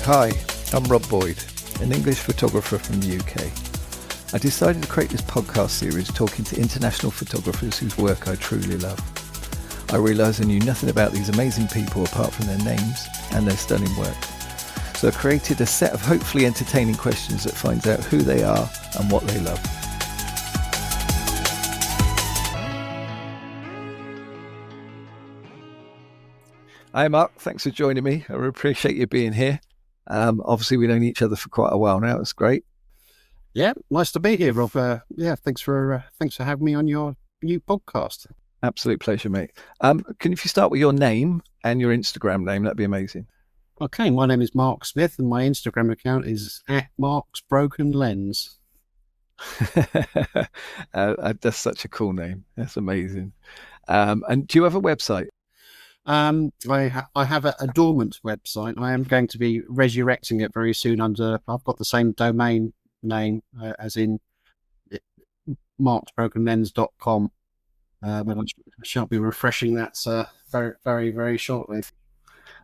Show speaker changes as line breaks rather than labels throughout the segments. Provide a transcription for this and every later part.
Hi, I'm Rob Boyd, an English photographer from the UK. I decided to create this podcast series talking to international photographers whose work I truly love. I realised I knew nothing about these amazing people apart from their names and their stunning work. So I created a set of hopefully entertaining questions that finds out who they are and what they love. Hi Mark, thanks for joining me. I really appreciate you being here. Obviously we've known each other for quite a while now. It's great.
Yeah, nice to be here, Rob. Thanks for having me on your new podcast.
Absolute pleasure, mate. If you start with your name and your Instagram name, that'd be amazing.
Okay, my name is Mark Smith, and my Instagram account is @MarksBrokenLens.
That's such a cool name. That's amazing. And do you have a website?
I have a dormant website. I am going to be resurrecting it very soon I've got the same domain name as in marksbrokenlens.com. But I shall be refreshing that very, very, very shortly.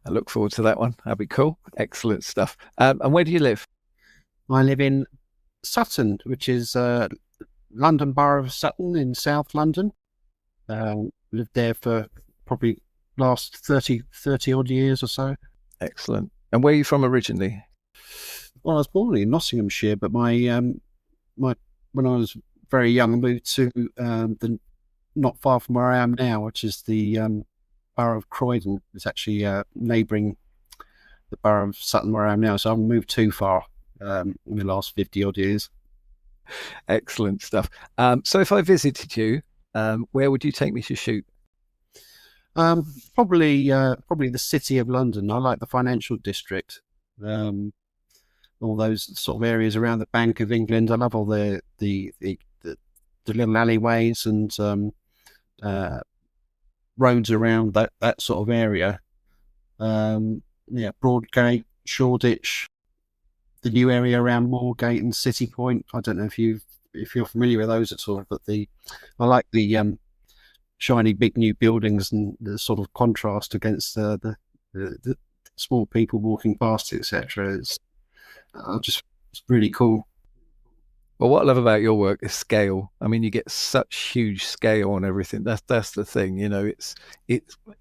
I look forward to that one. That'd be cool. Excellent stuff. And where do you live?
I live in Sutton, which is London Borough of Sutton in South London. Lived there for probably last 30 odd years or so.
Excellent. And where are you from originally?
Well, I was born in Nottinghamshire, but when I was very young, I moved to not far from where I am now, which is the borough of Croydon. It's actually neighbouring the borough of Sutton where I am now, so I haven't moved too far in the last 50 odd years.
Excellent stuff. So if I visited you, where would you take me to shoot?
Probably the City of London. I like the financial district. All those sort of areas around the Bank of England. I love all the little alleyways and roads around that sort of area. Broadgate, Shoreditch, the new area around Moorgate and City Point. I don't know if you're familiar with those at all, but I like the shiny big new buildings and the sort of contrast against the small people walking past, etc. It's really cool.
Well, what I love about your work is scale. I mean, you get such huge scale on everything. That's the thing, it's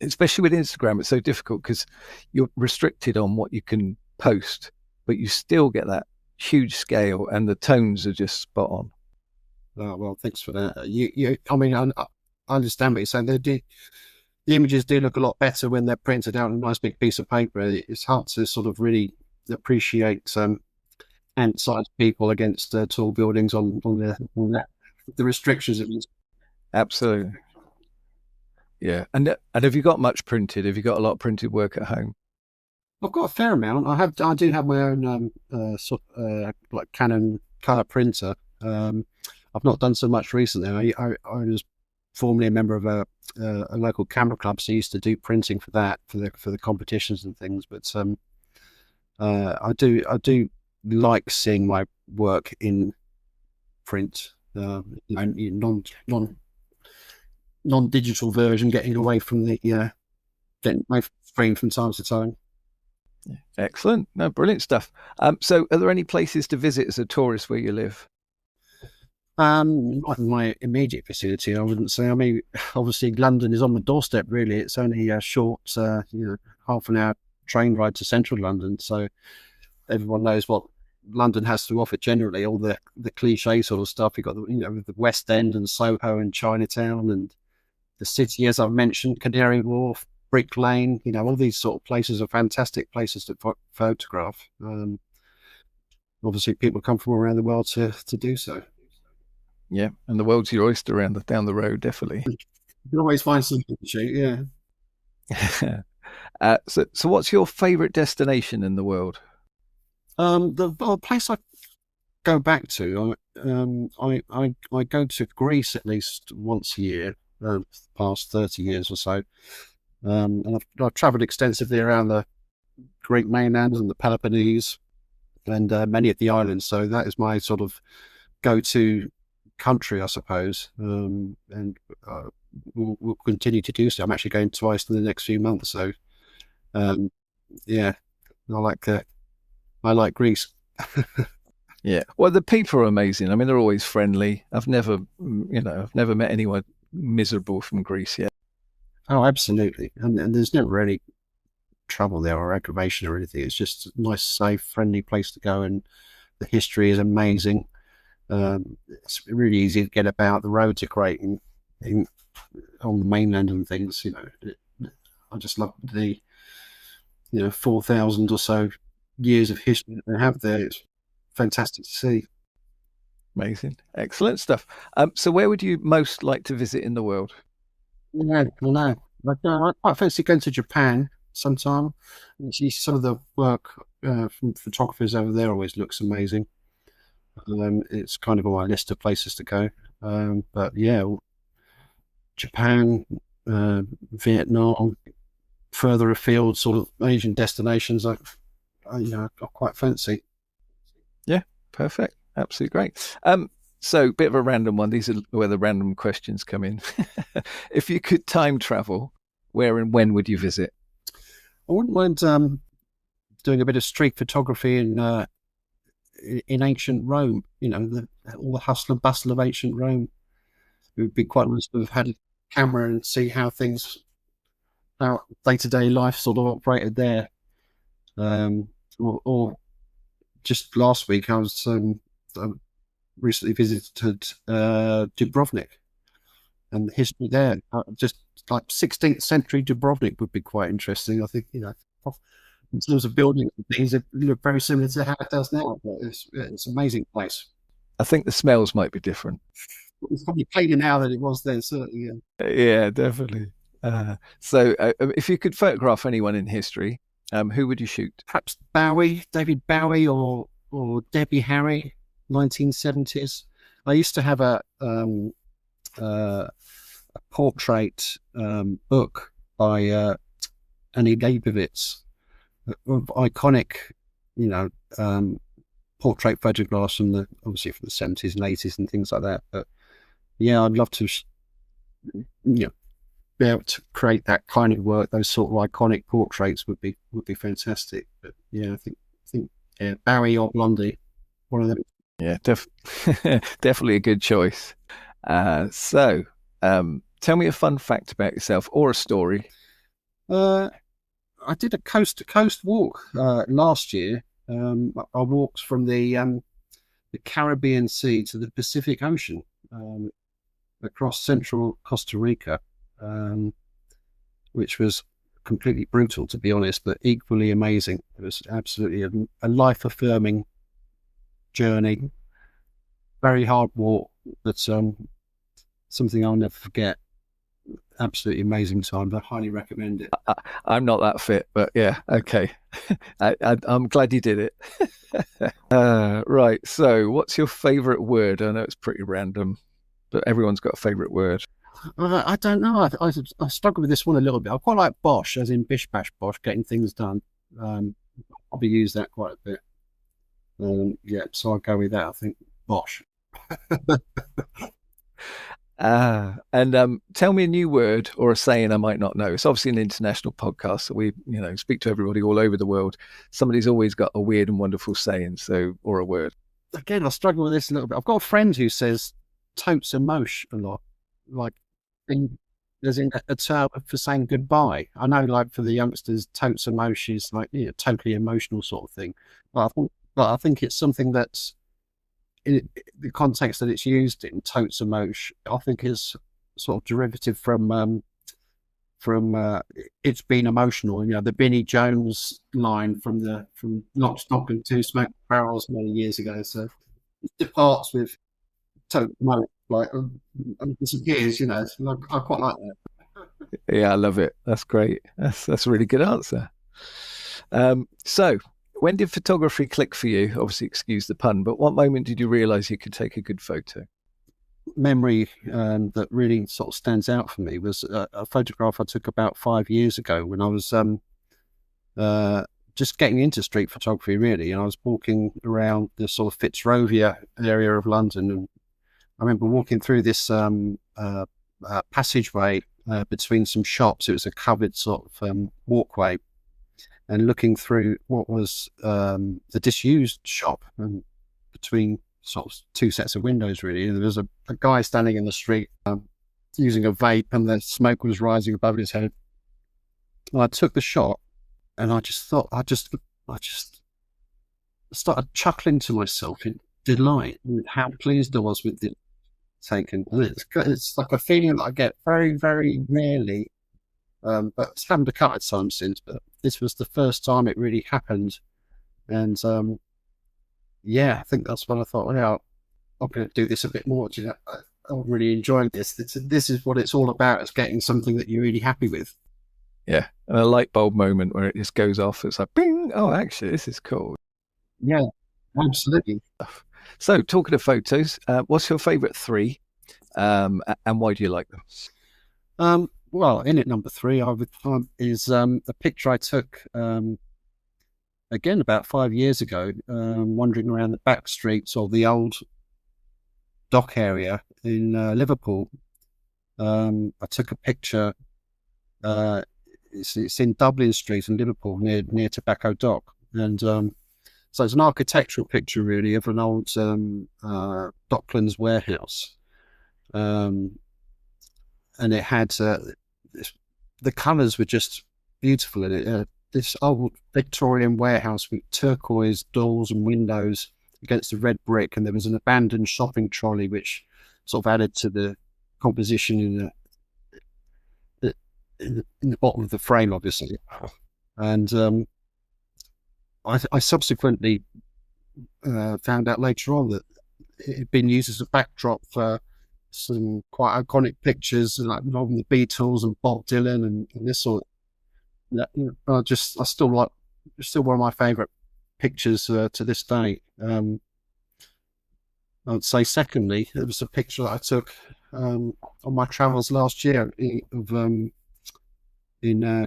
especially with Instagram, it's so difficult because you're restricted on what you can post, but you still get that huge scale and the tones are just spot on.
Oh, well, thanks for that. I understand what you're saying. The images do look a lot better when they're printed out on a nice big piece of paper. It's hard to sort of really appreciate ant-sized people against tall buildings on the restrictions.
Absolutely. Yeah. And have you got much printed? Have you got a lot of printed work at home?
I've got a fair amount. I do have my own like Canon color printer. I've not done so much recently. I was formerly a member of a local camera club, so I used to do printing for that, for the competitions and things. But I do like seeing my work in print, non-digital version, getting away from getting my screen from time to time.
Excellent. No, brilliant stuff. So are there any places to visit as a tourist where you live?
Not in my immediate vicinity, I wouldn't say. I mean, obviously London is on the doorstep, really. It's only a short, half an hour train ride to central London. So everyone knows what London has to offer generally, all the cliche sort of stuff. You've got the West End and Soho and Chinatown and the city, as I've mentioned, Canary Wharf, Brick Lane, all these sort of places are fantastic places to photograph. Obviously people come from around the world to do so.
Yeah, and the world's your oyster down the road, definitely.
You can always find something to shoot, yeah.
So what's your favourite destination in the world?
The place I go back to, I go to Greece at least once a year, the past 30 years or so. And I've travelled extensively around the Greek mainland and the Peloponnese and many of the islands. So that is my sort of go-to country, I suppose, and we'll continue to do so. I'm actually going twice in the next few months, so I like I like Greece.
Yeah. Well, the people are amazing. I mean, they're always friendly. I've never met anyone miserable from Greece yet.
Oh, absolutely. And there's never any trouble there or aggravation or anything. It's just a nice, safe, friendly place to go, and the history is amazing. It's really easy to get about. The roads are great on the mainland and things. I just love the 4,000 or so years of history that they have there. It's fantastic to see.
Amazing. Excellent stuff. So where would you most like to visit in the world?
Yeah, well, no, I quite fancy going to Japan sometime. You see some of the work from photographers over there always looks amazing. It's kind of on my list of places to go. But yeah, Japan, Vietnam, further afield, sort of Asian destinations. I quite fancy.
Yeah, perfect. Absolutely great. So bit of a random one. These are where the random questions come in. If you could time travel, where and when would you visit?
I wouldn't mind doing a bit of street photography in ancient Rome. All the hustle and bustle of ancient Rome. It would be quite nice to have had a camera and see how day-to-day life sort of operated there. Or just last week, I was recently visited Dubrovnik, and the history there. Just like 16th century Dubrovnik would be quite interesting. I think, in terms of buildings and things, it look very similar to how it does now. But it's an amazing place.
I think the smells might be different.
It's probably cleaner now than it was then, certainly. Yeah,
Yeah, definitely. So if you could photograph anyone in history, who would you shoot?
Perhaps David Bowie, or Debbie Harry, 1970s. I used to have a portrait book by Annie Leibovitz of iconic, portrait photographs obviously from the 70s and 80s and things like that. But yeah, I'd love to, be able to create that kind of work. Those sort of iconic portraits would be fantastic. But yeah, I think Bowie or Blondie, one of them.
Yeah, definitely a good choice. So tell me a fun fact about yourself or a story.
I did a coast to coast walk last year. I walked from the Caribbean Sea to the Pacific Ocean, across central Costa Rica, which was completely brutal, to be honest, but equally amazing. It was absolutely a life-affirming journey. Very hard walk, but something I'll never forget. Absolutely amazing time. I highly recommend it.
I'm not that fit, but yeah, okay. I'm glad you did it. Right. So, what's your favourite word? I know it's pretty random, but everyone's got a favourite word.
I don't know. I struggle with this one a little bit. I quite like bosh, as in bish bash bosh, getting things done. Probably use that quite a bit. Yeah, so I'll go with that. I think bosh.
And tell me a new word or a saying I might not know. It's obviously an international podcast, so we, speak to everybody all over the world. Somebody's always got a weird and wonderful saying, or a word.
Again, I struggle with this a little bit. I've got a friend who says totes a mosh a lot, like there's a term for saying goodbye. I know, like for the youngsters, totes a mosh is like totally emotional sort of thing. But I think it's something that's, in the context that it's used in, totes a mosh, I think is sort of derivative from it's been emotional. The Vinnie Jones line from Lock, Stock and Two Smoke Barrels many years ago. So it departs with totes a mosh, like disappears. I quite like that.
Yeah, I love it. That's great. That's a really good answer. So, when did photography click for you? Obviously, excuse the pun, but what moment did you realise you could take a good photo?
Memory that really sort of stands out for me was a photograph I took about 5 years ago when I was just getting into street photography, really. And I was walking around the sort of Fitzrovia area of London, and I remember walking through this passageway between some shops. It was a covered sort of walkway, and looking through what was the disused shop, and between sort of two sets of windows, really. And there was a guy standing in the street using a vape, and the smoke was rising above his head. And I took the shot, and I just thought, I just started chuckling to myself in delight and how pleased I was with it taken. And it's like a feeling that I get very, very rarely, but it's happened a couple of times since, but this was the first time it really happened. And yeah, I think that's when I thought, well, I'm going to do this a bit more. You know, I'm really enjoying this. This is what it's all about, is getting something that you're really happy with.
Yeah, and a light bulb moment where it just goes off. It's like, bing! Oh, actually, this is cool.
Yeah, absolutely.
So, talking of photos, what's your favourite 3, and why do you like them?
Well, in at number 3, is a picture I took again about 5 years ago, wandering around the back streets of the old dock area in Liverpool. I took a picture. It's in Dublin Street in Liverpool, near Tobacco Dock, and so it's an architectural picture, really, of an old Docklands warehouse, and it had the colours were just beautiful in it. This old Victorian warehouse with turquoise doors and windows against the red brick, and there was an abandoned shopping trolley which sort of added to the composition in the bottom of the frame, obviously. And I subsequently found out later on that it had been used as a backdrop for some quite iconic pictures, like involving the Beatles and Bob Dylan and this sort of. Still one of my favourite pictures to this day. I would say, secondly, it was a picture that I took on my travels last year in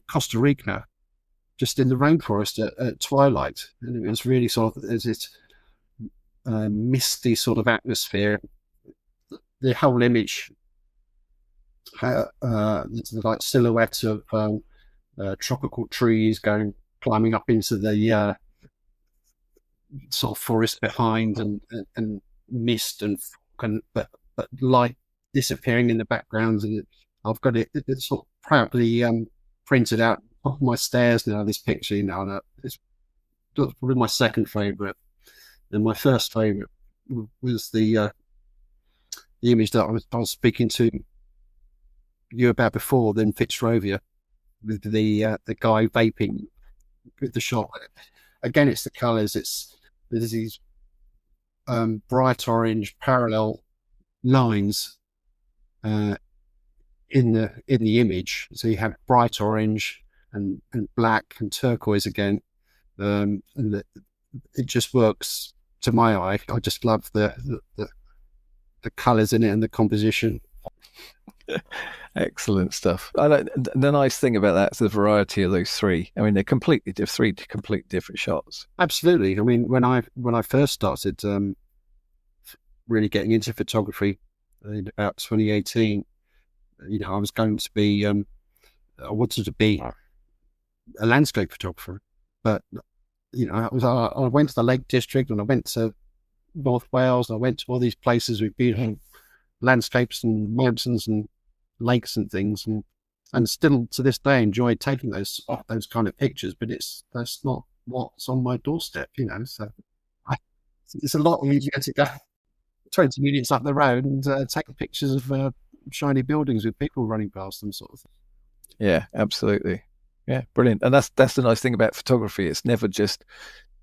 Costa Rica, just in the rainforest at twilight, and it was really sort of this misty sort of atmosphere. The whole image, like silhouette of tropical trees climbing up into the sort of forest behind, and mist and but light disappearing in the background. And I've got it's sort of proudly printed out on my stairs now, this picture, you know, and it's probably my second favourite. And my first favourite was the image that I was speaking to you about before, then Fitzrovia, with the guy vaping with the shot. Again, it's the colours. There's these bright orange parallel lines in the image. So you have bright orange and black and turquoise again, and it just works to my eye. I just love the colours in it and the composition.
Excellent stuff. The nice thing about that is the variety of those 3. I mean, they're three completely different shots.
Absolutely. I mean, when I first started really getting into photography in about 2018, you know, I was going to be, I wanted to be a landscape photographer, but you know, I went to the Lake District, and I went to North Wales, and I went to all these places with beautiful landscapes and mountains and lakes and things, and still to this day enjoy taking those kind of pictures, but that's not what's on my doorstep, you know. So it's a lot easier to go 20 minutes up the road and take pictures of shiny buildings with people running past them, sort of thing.
Yeah, absolutely. Yeah, brilliant. And that's the nice thing about photography. It's never just,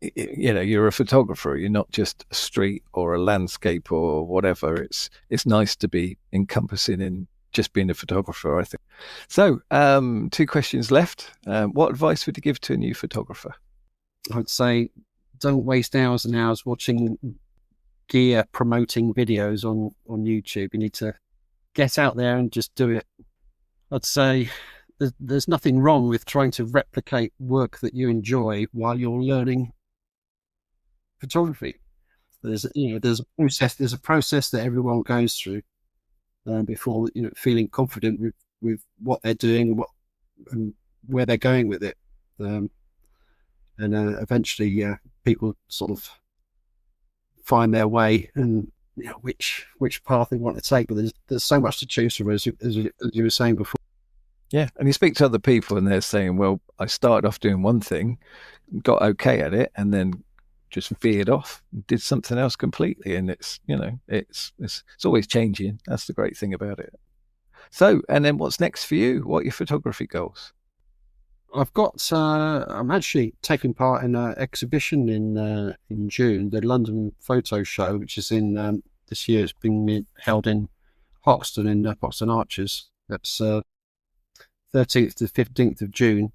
you know, you're a photographer. You're not just a street or a landscape or whatever. It's nice to be encompassing in just being a photographer, I think. So, 2 questions left. What advice would you give to a new photographer?
I would say, don't waste hours and hours watching gear promoting videos on YouTube. You need to get out there and just do it. I'd say there's nothing wrong with trying to replicate work that you enjoy while you're learning photography. There's a process that everyone goes through before, you know, feeling confident with what they're doing and where they're going with it. and eventually people sort of find their way and which path they want to take. But there's so much to choose from, as you were saying before.
Yeah, and you speak to other people and they're saying, well, I started off doing one thing, got okay at it, and then just veered off, did something else completely. And it's always changing. That's the great thing about it. So, and then what's next for you? What are your photography goals?
I've got. I'm actually taking part in an exhibition in June, the London Photo Show, which is in this year. It's being held in Hoxton, in Hoxton Arches. That's 13th to 15th of June,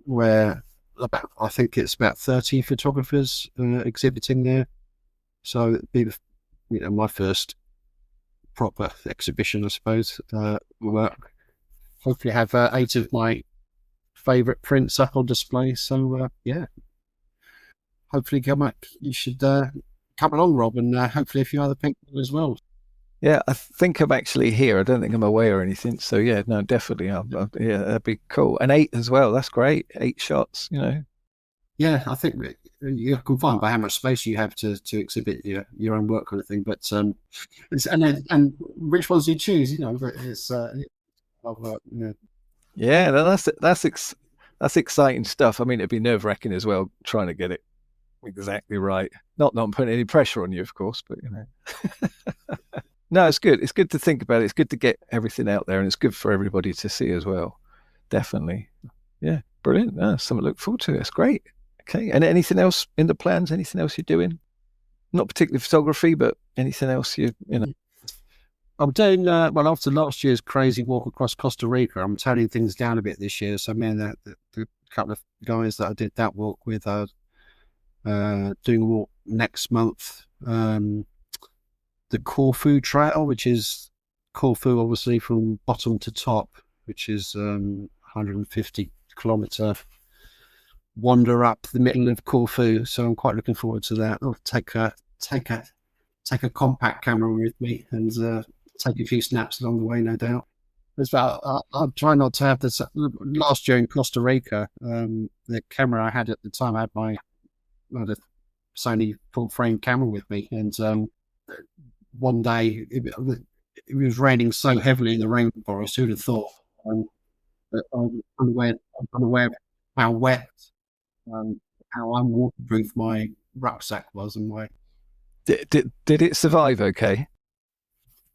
where I think it's about 30 photographers exhibiting there. So it'd be my first proper exhibition, I suppose. Work. Hopefully have 8 of my favourite prints up on display. So hopefully you should come along, Rob, and hopefully a few other people as well.
Yeah, I think I'm actually here. I don't think I'm away or anything. So yeah, no, definitely. Yeah, that'd be cool. And 8 as well. That's great. 8 shots,
Yeah, I think you can find by how much space you have to exhibit your own work, kind of thing. But and which ones do you choose? It's
yeah, that's exciting stuff. I mean, it'd be nerve-wracking as well trying to get it exactly right. Not putting any pressure on you, of course, but No, it's good. It's good to think about it. It's good to get everything out there, and it's good for everybody to see as well. Definitely. Yeah, brilliant. Something to look forward to. That's great. Okay, and anything else in the plans? Anything else you're doing? Not particularly photography, but anything else
I'm doing well after last year's crazy walk across Costa Rica. I'm toning things down a bit this year. So me and the couple of guys that I did that walk with are doing a walk next month. The Corfu Trail, which is Corfu, obviously from bottom to top, which is 150-kilometer wander up the middle of Corfu. So I'm quite looking forward to that. I'll take a compact camera with me and take a few snaps along the way, no doubt. I'll try not to have this. Last year in Costa Rica, the camera I had at the time, I had my Sony full frame camera with me, and one day it was raining so heavily in the rainforest. Who'd have thought? I'm unaware of how wet and how unwaterproof my rucksack was, and my.
Did it survive? Okay.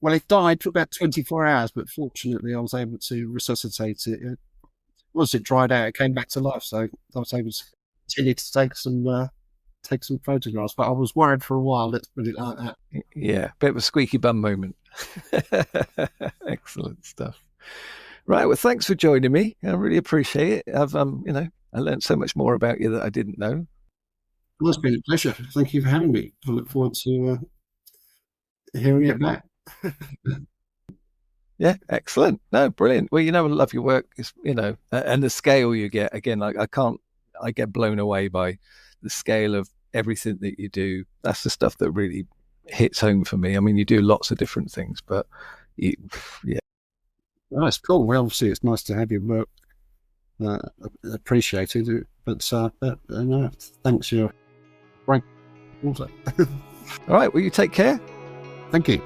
Well, it died for about 24 hours, but fortunately I was able to resuscitate it. Once it dried out, it came back to life, so I was able to continue to take some photographs. But I was worried for a while, let's put it like that.
Yeah, bit of a squeaky bum moment. Excellent stuff. Right, well, thanks for joining me. I really appreciate it. I've I learned so much more about you that I didn't know.
Well, it's been a pleasure. Thank you for having me. I look forward to hearing it back.
Yeah, excellent. No, brilliant. Well, I love your work. It's, and the scale you get. Again, like I get blown away by the scale of everything that you do. That's the stuff that really hits home for me. I mean, you do lots of different things, but yeah.
Well, it's cool. Well, obviously, it's nice to have your work appreciated. But thanks. You're right. Also.
All right. Well, you take care.
Thank you.